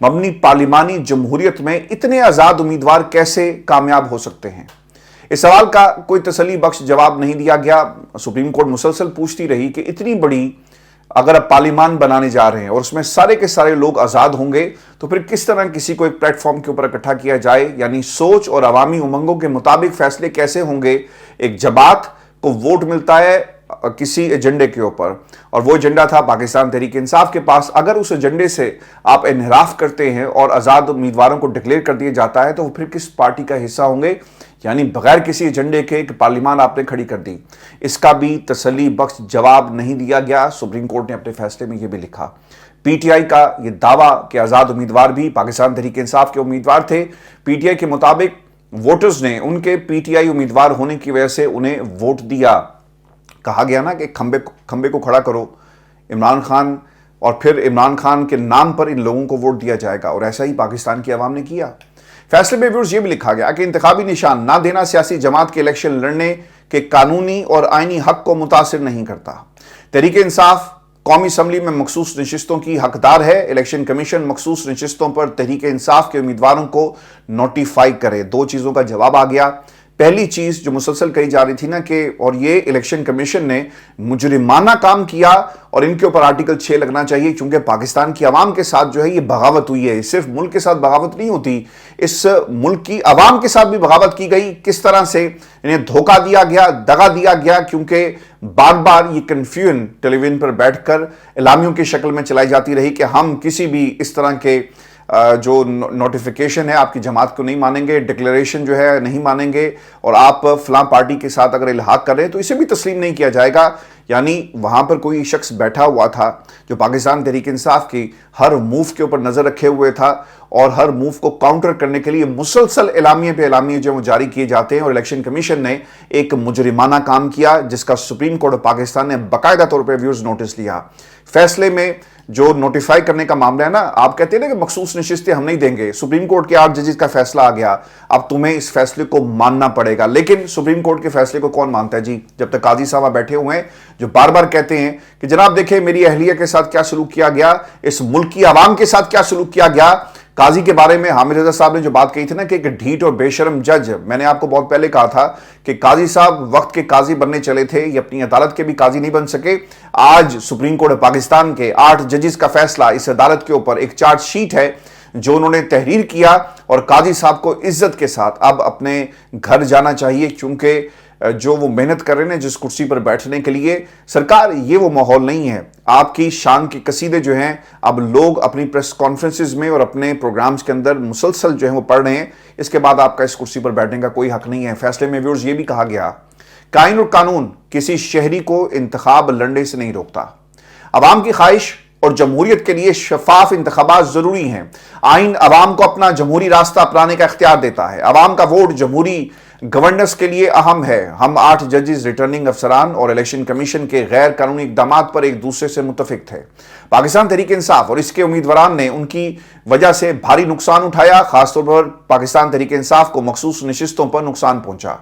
مبنی پارلیمانی جمہوریت میں اتنے آزاد امیدوار کیسے کامیاب ہو سکتے ہیں؟ اس سوال کا کوئی تسلی بخش جواب نہیں دیا گیا۔ سپریم کورٹ مسلسل پوچھتی رہی کہ اتنی بڑی اگر اب پارلیمان بنانے جا رہے ہیں اور اس میں سارے کے سارے لوگ آزاد ہوں گے تو پھر کس طرح کسی کو ایک پلیٹ فارم کے اوپر اکٹھا کیا جائے، یعنی سوچ اور عوامی امنگوں کے مطابق فیصلے کیسے ہوں گے؟ ایک جماعت کو ووٹ ملتا ہے کسی ایجنڈے کے اوپر، اور وہ ایجنڈا تھا پاکستان تحریک انصاف کے پاس۔ اگر اس ایجنڈے سے آپ انحراف کرتے ہیں اور آزاد امیدواروں کو ڈکلیئر کر دیا جاتا ہے تو وہ پھر کس پارٹی کا حصہ ہوں گے؟ یعنی بغیر کسی ایجنڈے کے ایک پارلیمان آپ نے کھڑی کر دی۔ اس کا بھی تسلی بخش جواب نہیں دیا گیا۔ سپریم کورٹ نے اپنے فیصلے میں یہ بھی لکھا، پی ٹی آئی کا یہ دعویٰ کہ آزاد امیدوار بھی پاکستان تحریک انصاف کے امیدوار تھے، پی ٹی آئی کے مطابق ووٹرز نے ان کے پی ٹی آئی امیدوار ہونے کی وجہ سے انہیں ووٹ دیا۔ کہا گیا نا کہ کھمبے کو کھڑا کرو عمران خان، اور پھر عمران خان کے نام پر ان لوگوں کو ووٹ دیا جائے گا، اور ایسا ہی پاکستان کی عوام نے کیا۔ فیصلے میں ویورز یہ بھی لکھا گیا کہ انتخابی نشان نہ دینا سیاسی جماعت کے الیکشن لڑنے کے قانونی اور آئینی حق کو متاثر نہیں کرتا۔ تحریک انصاف قومی اسمبلی میں مخصوص نشستوں کی حقدار ہے۔ الیکشن کمیشن مخصوص نشستوں پر تحریک انصاف کے امیدواروں کو نوٹیفائی کرے۔ دو چیزوں کا جواب آ گیا۔ پہلی چیز جو مسلسل کہی جا رہی تھی نا کہ اور یہ الیکشن کمیشن نے مجرمانہ کام کیا اور ان کے اوپر آرٹیکل 6 لگنا چاہیے، کیونکہ پاکستان کی عوام کے ساتھ جو ہے یہ بغاوت ہوئی ہے۔ صرف ملک کے ساتھ بغاوت نہیں ہوتی، اس ملک کی عوام کے ساتھ بھی بغاوت کی گئی۔ کس طرح سے انہیں دھوکہ دیا گیا، دغا دیا گیا، کیونکہ بار بار یہ کنفیوژن ٹیلی ویژن پر بیٹھ کر اعلامیوں کی شکل میں چلائی جاتی رہی کہ ہم کسی بھی اس طرح کے جو نوٹیفیکیشن ہے آپ کی جماعت کو نہیں مانیں گے، ڈکلیریشن جو ہے نہیں مانیں گے، اور آپ فلاں پارٹی کے ساتھ اگر الحاق کر رہے ہیں تو اسے بھی تسلیم نہیں کیا جائے گا۔ یعنی وہاں پر کوئی شخص بیٹھا ہوا تھا جو پاکستان تحریک انصاف کی ہر موو کے اوپر نظر رکھے ہوئے تھا، اور ہر موو کو کاؤنٹر کرنے کے لیے مسلسل اعلامیے پہ اعلامیے جو وہ جاری کیے جاتے ہیں، اور الیکشن کمیشن نے ایک مجرمانہ کام کیا جس کا سپریم کورٹ آف پاکستان نے باقاعدہ طور پہ ویورز نوٹس لیا۔ فیصلے میں جو نوٹیفائی کرنے کا معاملہ ہے نا، آپ کہتے ہیں نا کہ مخصوص نشستیں ہم نہیں دیں گے، سپریم کورٹ کے 8 ججز کا فیصلہ آ گیا، اب تمہیں اس فیصلے کو ماننا پڑے گا۔ لیکن سپریم کورٹ کے فیصلے کو کون مانتا ہے جی؟ جب تک قاضی صاحب بیٹھے ہوئے ہیں جو بار بار کہتے ہیں کہ جناب دیکھیں میری اہلیہ کے ساتھ کیا سلوک کیا گیا، اس ملک کی عوام کے ساتھ کیا سلوک کیا گیا۔ قاضی کے بارے میں حامد رضا صاحب نے جو بات کہی تھی نا کہ ایک ڈھیٹ اور بے شرم جج، میں نے آپ کو بہت پہلے کہا تھا کہ قاضی صاحب وقت کے قاضی بننے چلے تھے، یہ اپنی عدالت کے بھی قاضی نہیں بن سکے۔ آج سپریم کورٹ پاکستان کے 8 ججز کا فیصلہ اس عدالت کے اوپر ایک چارج شیٹ ہے جو انہوں نے تحریر کیا، اور قاضی صاحب کو عزت کے ساتھ اب اپنے گھر جانا چاہیے، کیونکہ جو وہ محنت کر رہے ہیں جس کرسی پر بیٹھنے کے لیے، سرکار یہ وہ ماحول نہیں ہے۔ آپ کی شان کے قصیدے جو ہیں اب لوگ اپنی پریس کانفرنسز میں اور اپنے پروگرامز کے اندر مسلسل جو ہیں وہ پڑھ رہے ہیں، اس کے بعد آپ کا اس کرسی پر بیٹھنے کا کوئی حق نہیں ہے۔ فیصلے میں ویورز یہ بھی کہا گیا، آئین اور قانون کسی شہری کو انتخاب لڑنے سے نہیں روکتا۔ عوام کی خواہش اور جمہوریت کے لیے شفاف انتخابات ضروری ہیں۔ آئین عوام کو اپنا جمہوری راستہ اپنانے کا اختیار دیتا ہے۔ عوام کا ووٹ جمہوری گورننس کے لیے اہم ہے۔ ہم 8 ججز، ریٹرننگ افسران اور الیکشن کمیشن کے غیر قانونی اقدامات پر ایک دوسرے سے متفق تھے۔ پاکستان تحریک انصاف اور اس کے امیدواران نے ان کی وجہ سے بھاری نقصان اٹھایا، خاص طور پر پاکستان تحریک انصاف کو مخصوص نشستوں پر نقصان پہنچا۔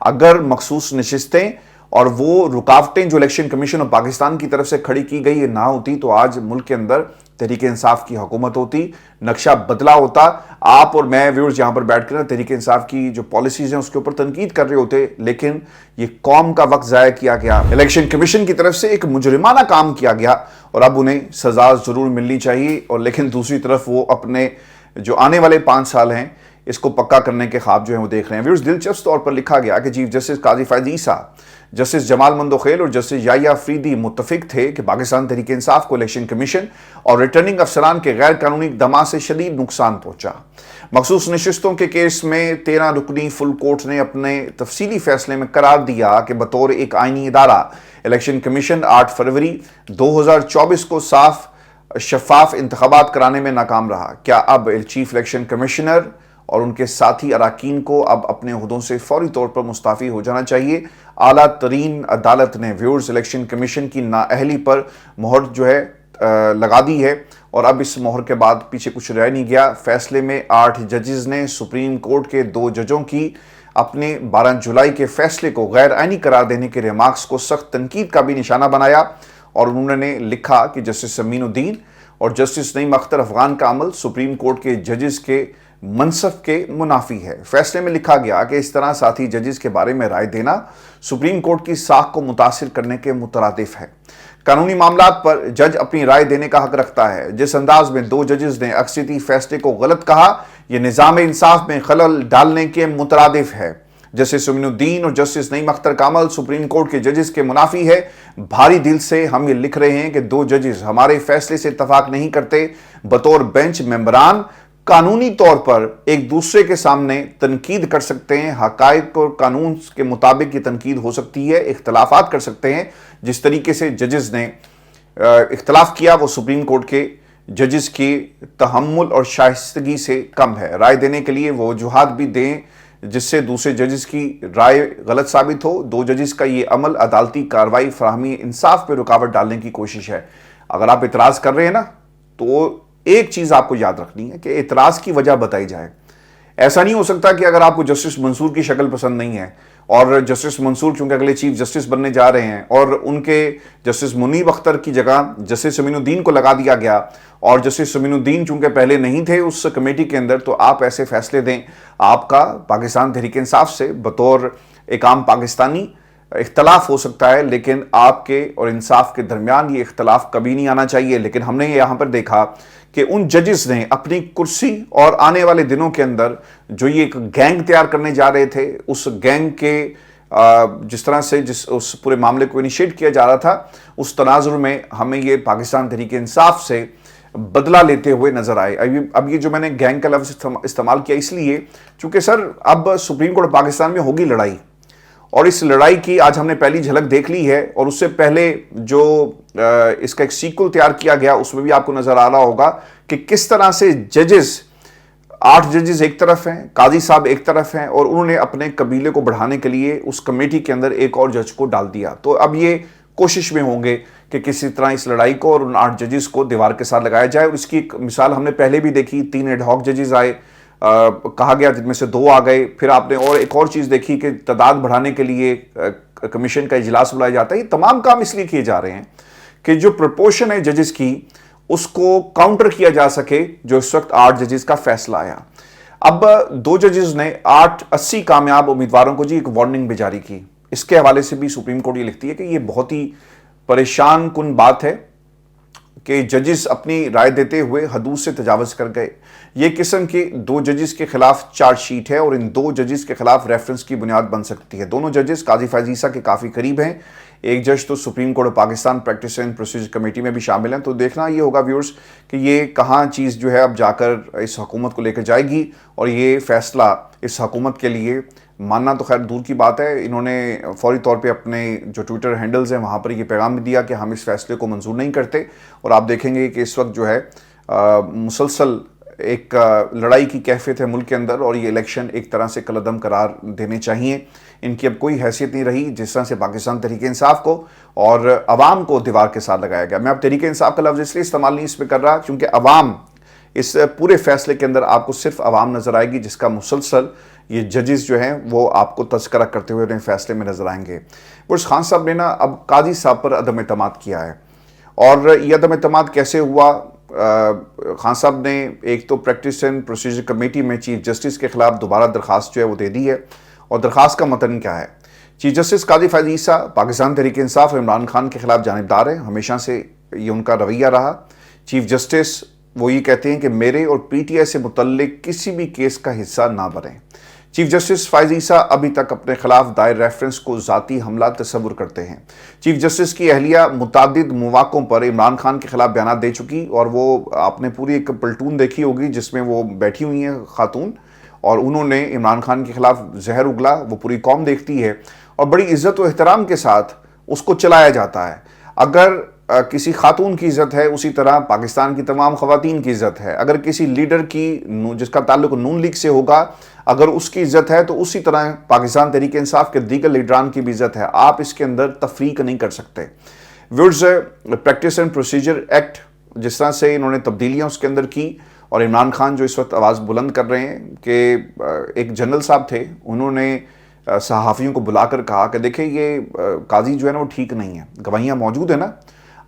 اگر مخصوص نشستیں اور وہ رکاوٹیں جو الیکشن کمیشن آف پاکستان کی طرف سے کھڑی کی گئی نہ ہوتی تو آج ملک کے اندر تحریک انصاف کی حکومت ہوتی، نقشہ بدلا ہوتا۔ آپ اور میں ویورز یہاں پر بیٹھ کر تحریک انصاف کی جو پالیسیز ہیں اس کے اوپر تنقید کر رہے ہوتے، لیکن یہ قوم کا وقت ضائع کیا گیا، الیکشن کمیشن کی طرف سے ایک مجرمانہ کام کیا گیا، اور اب انہیں سزا ضرور ملنی چاہیے، اور لیکن دوسری طرف وہ اپنے جو آنے والے 5 سال ہیں اس کو پکا کرنے کے خواب جو ہیں وہ دیکھ رہے ہیں۔ ویورز دلچسپ طور پر لکھا گیا کہ چیف جسٹس قاضی فائز عیسیٰ، جسٹس جمال مندوخیل اور جسٹس یحییٰ افریدی متفق تھے کہ پاکستان تحریک انصاف کو الیکشن کمیشن اور ریٹرننگ افسران کے غیر قانونی اقدامات سے شدید نقصان پہنچا۔ مخصوص نشستوں کے کیس میں 13 رکنی فل کورٹ نے اپنے تفصیلی فیصلے میں قرار دیا کہ بطور ایک آئینی ادارہ الیکشن کمیشن 8 فروری 2024 کو صاف شفاف انتخابات کرانے میں ناکام رہا۔ کیا اب چیف الیکشن کمشنر اور ان کے ساتھی اراکین کو اب اپنے عہدوں سے فوری طور پر مستعفی ہو جانا چاہیے؟ اعلیٰ ترین عدالت نے ویورز الیکشن کمیشن کی نااہلی پر مہر جو ہے لگا دی ہے، اور اب اس مہر کے بعد پیچھے کچھ رہ نہیں گیا۔ فیصلے میں 8 ججز نے سپریم کورٹ کے 2 ججوں کی اپنے 12 جولائی کے فیصلے کو غیر آئینی قرار دینے کے ریمارکس کو سخت تنقید کا بھی نشانہ بنایا، اور انہوں نے لکھا کہ جسٹس امین الدین اور جسٹس نعیم اختر افغان کا عمل سپریم کورٹ کے ججز کے منصب کے منافی ہے۔ فیصلے میں لکھا گیا کہ اس طرح ساتھی ججز کے بارے میں رائے دینا سپریم کورٹ کی ساکھ کو متاثر کرنے کے مترادف ہے۔ قانونی معاملات پر جج اپنی رائے دینے کا حق رکھتا ہے۔ جس انداز میں دو ججز نے اکثریتی فیصلے کو غلط کہا، یہ نظام انصاف میں خلل ڈالنے کے مترادف ہے۔ جسٹس امین الدین اور جسٹس نعیم اختر کا عمل سپریم کورٹ کے ججز کے منافی ہے۔ بھاری دل سے ہم یہ لکھ رہے ہیں کہ دو ججز ہمارے فیصلے سے اتفاق نہیں کرتے۔ بطور بینچ ممبران قانونی طور پر ایک دوسرے کے سامنے تنقید کر سکتے ہیں، حقائق اور قانون کے مطابق یہ تنقید ہو سکتی ہے، اختلافات کر سکتے ہیں۔ جس طریقے سے ججز نے اختلاف کیا وہ سپریم کورٹ کے ججز کی تحمل اور شائستگی سے کم ہے۔ رائے دینے کے لیے وہ وجوہات بھی دیں جس سے دوسرے ججز کی رائے غلط ثابت ہو۔ دو ججز کا یہ عمل عدالتی کارروائی فراہمی انصاف پہ رکاوٹ ڈالنے کی کوشش ہے۔ اگر آپ اعتراض کر رہے ہیں نا تو ایک چیز آپ کو یاد رکھنی ہے کہ اعتراض کی وجہ بتائی جائے۔ ایسا نہیں ہو سکتا کہ اگر آپ کو جسٹس منصور کی شکل پسند نہیں ہے اور جسٹس منصور چونکہ اگلے چیف جسٹس بننے جا رہے ہیں اور ان کے جسٹس منیب اختر کی جگہ جسٹس امین الدین کو لگا دیا گیا اور جسٹس امین الدین چونکہ پہلے نہیں تھے اس کمیٹی کے اندر، تو آپ ایسے فیصلے دیں۔ آپ کا پاکستان تحریک انصاف سے بطور ایک عام پاکستانی اختلاف ہو سکتا ہے، لیکن آپ کے اور انصاف کے درمیان یہ اختلاف کبھی نہیں آنا چاہیے۔ لیکن ہم نے یہاں پر دیکھا کہ ان ججز نے اپنی کرسی اور آنے والے دنوں کے اندر جو یہ ایک گینگ تیار کرنے جا رہے تھے، اس گینگ کے جس طرح سے اس پورے معاملے کو انیشیٹ کیا جا رہا تھا، اس تناظر میں ہمیں یہ پاکستان تحریک انصاف سے بدلہ لیتے ہوئے نظر آئے۔ اب یہ جو میں نے گینگ کا لفظ استعمال کیا اس لیے چونکہ سر اب سپریم کورٹ پاکستان میں ہوگی لڑائی، اور اس لڑائی کی آج ہم نے پہلی جھلک دیکھ لی ہے، اور اس سے پہلے جو اس کا ایک سیکول تیار کیا گیا اس میں بھی آپ کو نظر آ رہا ہوگا کہ کس طرح سے ججز 8 ججز ایک طرف ہیں، قاضی صاحب ایک طرف ہیں، اور انہوں نے اپنے قبیلے کو بڑھانے کے لیے اس کمیٹی کے اندر ایک اور جج کو ڈال دیا۔ تو اب یہ کوشش میں ہوں گے کہ کسی طرح اس لڑائی کو اور ان 8 ججز کو دیوار کے ساتھ لگایا جائے، اور اس کی ایک مثال ہم نے پہلے بھی دیکھی، 3 ایڈ ہاک ججز آئے، کہا گیا جن میں سے 2 آ گئے، پھر آپ نے اور ایک اور چیز دیکھی کہ تعداد بڑھانے کے لیے کمیشن کا اجلاس بلایا جاتا ہے۔ یہ تمام کام اس لیے کیے جا رہے ہیں کہ جو پرپورشن ہے ججز کی اس کو کاؤنٹر کیا جا سکے، جو اس وقت 8 ججز کا فیصلہ آیا۔ اب 2 ججز نے 80 کامیاب امیدواروں کو ایک وارننگ بھی جاری کی۔ اس کے حوالے سے بھی سپریم کورٹ یہ لکھتی ہے کہ یہ بہت ہی پریشان کن بات ہے کہ ججز اپنی رائے دیتے ہوئے حدود سے تجاوز کر گئے۔ یہ قسم کے 2 ججز کے خلاف چارج شیٹ ہے، اور ان 2 ججز کے خلاف ریفرنس کی بنیاد بن سکتی ہے۔ دونوں ججز قاضی فیض عیسیٰ کے کافی قریب ہیں۔ ایک جج تو supreme court Pakistan practice and procedure committee میں بھی شامل ہیں۔ تو دیکھنا یہ ہوگا ویورز کہ یہ کہاں چیز جو ہے اب جا کر اس حکومت کو لے کر جائے گی، اور یہ فیصلہ اس حکومت کے لیے ماننا تو خیر دور کی بات ہے۔ انہوں نے فوری طور پہ اپنے جو ٹویٹر ہینڈلز ہیں وہاں پر یہ پیغام بھی دیا کہ ہم اس فیصلے کو منظور نہیں کرتے، اور آپ دیکھیں گے کہ اس وقت جو ہے مسلسل ایک لڑائی کی کیفیت ہے ملک کے اندر، اور یہ الیکشن ایک طرح سے کالعدم قرار دینے چاہیے۔ ان کی اب کوئی حیثیت نہیں رہی جس طرح سے پاکستان تحریک انصاف کو اور عوام کو دیوار کے ساتھ لگایا گیا۔ میں اب تحریک انصاف کا لفظ اس لیے استعمال نہیں اس پہ کر رہا کیونکہ عوام اس پورے فیصلے کے اندر آپ کو صرف عوام نظر آئے گی، جس کا مسلسل یہ ججز جو ہیں وہ آپ کو تذکرہ کرتے ہوئے انہیں فیصلے میں نظر آئیں گے۔ ورس خان صاحب نے اب قاضی صاحب پر عدم اعتماد کیا ہے، اور یہ عدم اعتماد کیسے ہوا؟ خان صاحب نے ایک تو پریکٹس اینڈ پروسیجر کمیٹی میں چیف جسٹس کے خلاف دوبارہ درخواست جو ہے وہ دے دی ہے، اور درخواست کا متن کیا ہے؟ چیف جسٹس قاضی فیض عیسیٰ پاکستان تحریک انصاف اور عمران خان کے خلاف جانبدار ہیں، ہمیشہ سے یہ ان کا رویہ رہا۔ چیف جسٹس وہ یہ کہتے ہیں کہ میرے اور پی ٹی آئی سے متعلق کسی بھی کیس کا حصہ نہ بنیں۔ چیف جسٹس فیض عیسیٰ ابھی تک اپنے خلاف دائر ریفرنس کو ذاتی حملہ تصور کرتے ہیں۔ چیف جسٹس کی اہلیہ متعدد مواقعوں پر عمران خان کے خلاف بیانات دے چکی، اور وہ آپ نے پوری ایک پلٹون دیکھی ہوگی جس میں وہ بیٹھی ہوئی ہیں خاتون، اور انہوں نے عمران خان کے خلاف زہر اگلا، وہ پوری قوم دیکھتی ہے، اور بڑی عزت و احترام کے ساتھ اس کو چلایا جاتا ہے۔ اگر کسی خاتون کی عزت ہے اسی طرح پاکستان کی تمام خواتین کی عزت ہے۔ اگر کسی لیڈر کی جس کا تعلق نون لیگ سے ہوگا اگر اس کی عزت ہے تو اسی طرح پاکستان تحریک انصاف کے دیگر لیڈران کی بھی عزت ہے۔ آپ اس کے اندر تفریق نہیں کر سکتے۔ Viewers practice and procedure act جس طرح سے انہوں نے تبدیلیاں اس کے اندر کی، اور عمران خان جو اس وقت آواز بلند کر رہے ہیں کہ ایک جنرل صاحب تھے، انہوں نے صحافیوں کو بلا کر کہا کہ دیکھیں یہ قاضی جو ہے نا وہ ٹھیک نہیں ہے، گواہیاں موجود ہیں نا،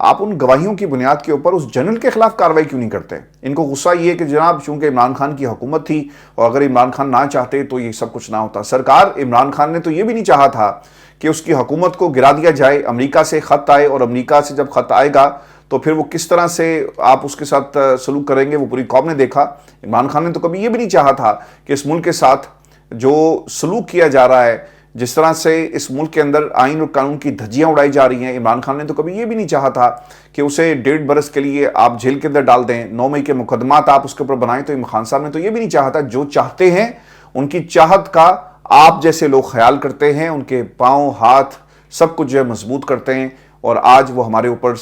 آپ ان گواہیوں کی بنیاد کے اوپر اس جنرل کے خلاف کارروائی کیوں نہیں کرتے؟ ان کو غصہ یہ ہے کہ جناب چونکہ عمران خان کی حکومت تھی اور اگر عمران خان نہ چاہتے تو یہ سب کچھ نہ ہوتا۔ سرکار عمران خان نے تو یہ بھی نہیں چاہا تھا کہ اس کی حکومت کو گرا دیا جائے، امریکہ سے خط آئے، اور امریکہ سے جب خط آئے گا تو پھر وہ کس طرح سے آپ اس کے ساتھ سلوک کریں گے وہ پوری قوم نے دیکھا۔ عمران خان نے تو کبھی یہ بھی نہیں چاہا تھا کہ اس ملک کے ساتھ جو سلوک کیا جا رہا ہے، جس طرح سے اس ملک کے اندر آئین اور قانون کی دھجیاں اڑائی جا رہی ہیں، عمران خان نے تو کبھی یہ بھی نہیں چاہا تھا کہ اسے 1.5 برس کے لیے آپ جیل کے اندر ڈال دیں، 9 مئی کے مقدمات آپ اس کے اوپر بنائیں۔ تو عمران خان صاحب نے تو یہ بھی نہیں چاہا تھا۔ جو چاہتے ہیں ان کی چاہت کا آپ جیسے لوگ خیال کرتے ہیں، ان کے پاؤں ہاتھ سب کچھ جو ہے مضبوط کرتے ہیں، اور آج وہ ہمارے اوپر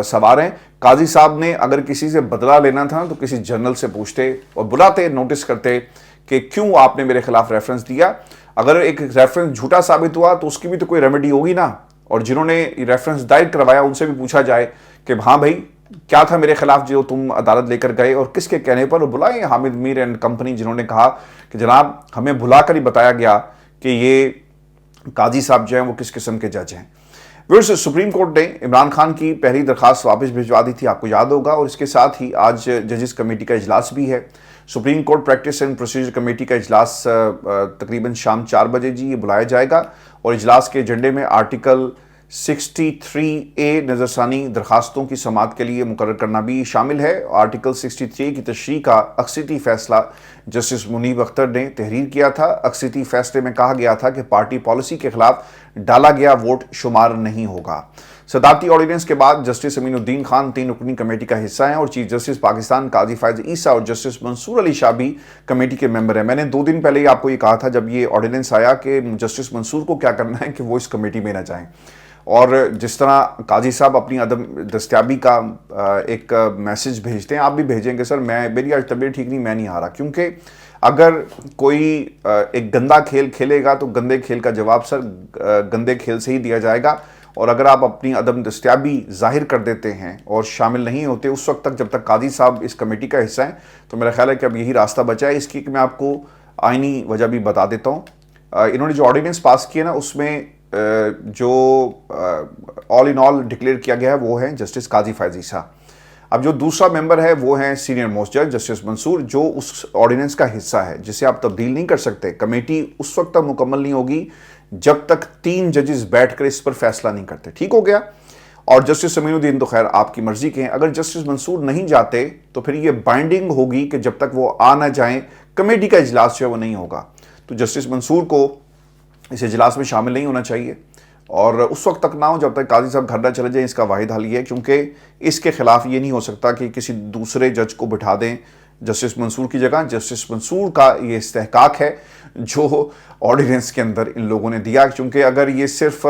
سوار ہیں۔ قاضی صاحب نے اگر کسی سے بدلہ لینا تھا تو کسی جنرل سے پوچھتے اور بلاتے، نوٹس کرتے کہ کیوں آپ نے میرے خلاف ریفرنس دیا۔ اگر ایک ریفرنس جھوٹا ثابت ہوا تو اس کی بھی تو کوئی ریمیڈی ہوگی نا، اور جنہوں نے ریفرنس دائر کروایا ان سے بھی پوچھا جائے کہ ہاں بھائی کیا تھا میرے خلاف جو تم عدالت لے کر گئے، اور کس کے کہنے پر بلائیں حامد میر اینڈ کمپنی، جنہوں نے کہا کہ جناب ہمیں بلا کر ہی بتایا گیا کہ یہ قاضی صاحب جو ہیں وہ کس قسم کے جج ہیں۔ ویورز، سپریم کورٹ نے عمران خان کی پہلی درخواست واپس بھجوا دی تھی، آپ کو یاد ہوگا، اور اس کے ساتھ ہی آج ججز کمیٹی کا اجلاس بھی ہے۔ Supreme court practice and procedure committee کا اجلاس تقریباً شام 4 بجے یہ بلایا جائے گا، اور اجلاس کے ایجنڈے میں آرٹیکل 63A نظر ثانی درخواستوں کی سماعت کے لیے مقرر کرنا بھی شامل ہے۔ آرٹیکل 63 کی تشریح کا اکثریتی فیصلہ جسٹس منیب اختر نے تحریر کیا تھا۔ اکثریتی فیصلے میں کہا گیا تھا کہ پارٹی پالیسی کے خلاف ڈالا گیا ووٹ شمار نہیں ہوگا۔ صدارتی آرڈیننس کے بعد جسٹس امین الدین خان 3 رکنی کمیٹی کا حصہ ہیں، اور چیف جسٹس پاکستان قاضی فائز عیسیٰ اور جسٹس منصور علی شاہ بھی کمیٹی کے ممبر ہیں۔ میں نے 2 دن پہلے ہی آپ کو یہ کہا تھا جب یہ آرڈیننس آیا کہ جسٹس منصور کو کیا کرنا ہے کہ وہ اس کمیٹی میں نہ جائیں، اور جس طرح قاضی صاحب اپنی عدم دستیابی کا ایک میسج بھیجتے ہیں، آپ بھی بھیجیں کہ سر میری آج طبیعت ٹھیک نہیں، میں نہیں آ رہا، کیونکہ اگر کوئی ایک گندا کھیل کھیلے گا تو گندے کھیل کا جواب سر گندے کھیل سے ہی دیا جائے گا، اور اگر آپ اپنی عدم دستیابی ظاہر کر دیتے ہیں اور شامل نہیں ہوتے اس وقت تک جب تک قاضی صاحب اس کمیٹی کا حصہ ہیں، تو میرا خیال ہے کہ اب یہی راستہ بچا ہے۔ اس کی کہ میں آپ کو آئینی وجہ بھی بتا دیتا ہوں۔ انہوں نے جو آرڈیننس پاس کیا نا، اس میں جو آل ان آل ڈکلیئر کیا گیا ہے وہ ہے جسٹس قاضی فائز عیسیٰ۔ اب جو دوسرا ممبر ہے وہ ہیں سینئر موسٹ جج جسٹس منصور، جو اس آرڈیننس کا حصہ ہے جسے آپ تبدیل نہیں کر سکتے۔ کمیٹی اس وقت تک مکمل نہیں ہوگی جب تک 3 ججز بیٹھ کر اس پر فیصلہ نہیں کرتے، ٹھیک ہو گیا؟ اور جسٹس امین الدین تو خیر آپ کی مرضی کے ہیں، اگر جسٹس منصور نہیں جاتے تو پھر یہ بائنڈنگ ہوگی کہ جب تک وہ آ نہ جائیں کمیٹی کا اجلاس جو ہے وہ نہیں ہوگا۔ تو جسٹس منصور کو اس اجلاس میں شامل نہیں ہونا چاہیے، اور اس وقت تک نہ ہو جب تک قاضی صاحب گھر نہ چلے جائیں۔ اس کا واحد حل یہ ہے، کیونکہ اس کے خلاف یہ نہیں ہو سکتا کہ کسی دوسرے جج کو بٹھا دیں جسٹس منصور کی جگہ۔ جسٹس منصور کا یہ استحقاق ہے جو آرڈیننس کے اندر ان لوگوں نے دیا، کیونکہ اگر یہ صرف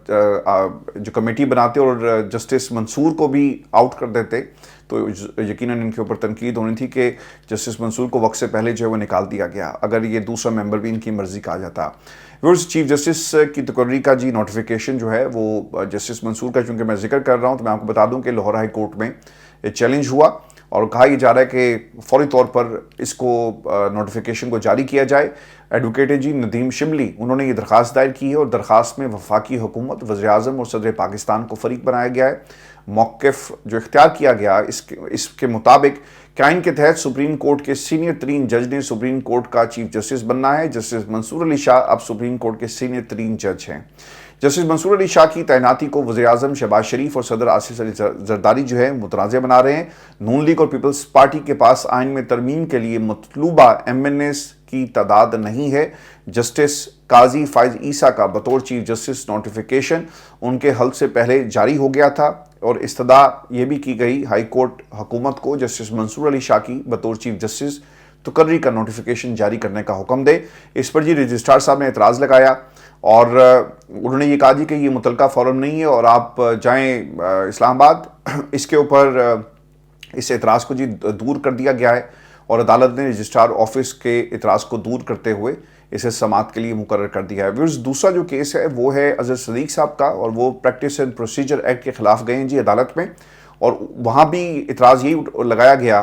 جو کمیٹی بناتے اور جسٹس منصور کو بھی آؤٹ کر دیتے تو یقیناً ان کے اوپر تنقید ہونی تھی کہ جسٹس منصور کو وقت سے پہلے جو ہے وہ نکال دیا گیا، اگر یہ دوسرا ممبر بھی ان کی مرضی کا آ جاتا۔ چیف جسٹس کی تقرری کا نوٹیفیکیشن جو ہے وہ جسٹس منصور کا، چونکہ میں ذکر کر رہا ہوں تو میں آپ کو بتا دوں کہ لاہور ہائی کورٹ میں چیلنج ہوا، اور کہا یہ جا رہا ہے کہ فوری طور پر اس کو نوٹیفیکیشن کو جاری کیا جائے۔ ایڈوکیٹ ندیم شملی انہوں نے یہ درخواست دائر کی ہے، اور درخواست میں وفاقی حکومت، وزیر اعظم اور صدر پاکستان کو فریق بنایا گیا ہے۔ موقف جو اختیار کیا گیا اس کے مطابق قائن کے تحت سپریم کورٹ کے سینئر ترین جج نے سپریم کورٹ کا چیف جسٹس بننا ہے۔ جسٹس منصور علی شاہ اب سپریم کورٹ کے سینئر ترین جج ہیں۔ جسٹس منصور علی شاہ کی تعیناتی کو وزیر اعظم شہباز شریف اور صدر آصف علی زرداری جو ہے متنازع بنا رہے ہیں۔ نون لیگ اور پیپلز پارٹی کے پاس آئین میں ترمیم کے لیے مطلوبہ MNAs کی تعداد نہیں ہے۔ جسٹس قاضی فائز عیسیٰ کا بطور چیف جسٹس نوٹیفیکیشن ان کے حلف سے پہلے جاری ہو گیا تھا، اور استدعا یہ بھی کی گئی ہائی کورٹ حکومت کو جسٹس منصور علی شاہ کی بطور چیف جسٹس تقرری کا نوٹیفیکیشن جاری کرنے کا حکم دے۔ اس پر رجسٹرار صاحب نے اعتراض لگایا، اور انہوں نے یہ کہا کہ یہ متعلقہ فورم نہیں ہے اور آپ جائیں اسلام آباد۔ اس کے اوپر اس اعتراض کو دور کر دیا گیا ہے، اور عدالت نے رجسٹرار آفس کے اعتراض کو دور کرتے ہوئے اسے سماعت کے لیے مقرر کر دیا ہے۔ دوسرا جو کیس ہے وہ ہے اظہر صدیق صاحب کا، اور وہ پریکٹس اینڈ پروسیجر ایکٹ کے خلاف گئے ہیں عدالت میں، اور وہاں بھی اعتراض یہی لگایا گیا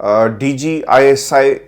DGISI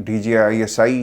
DGISI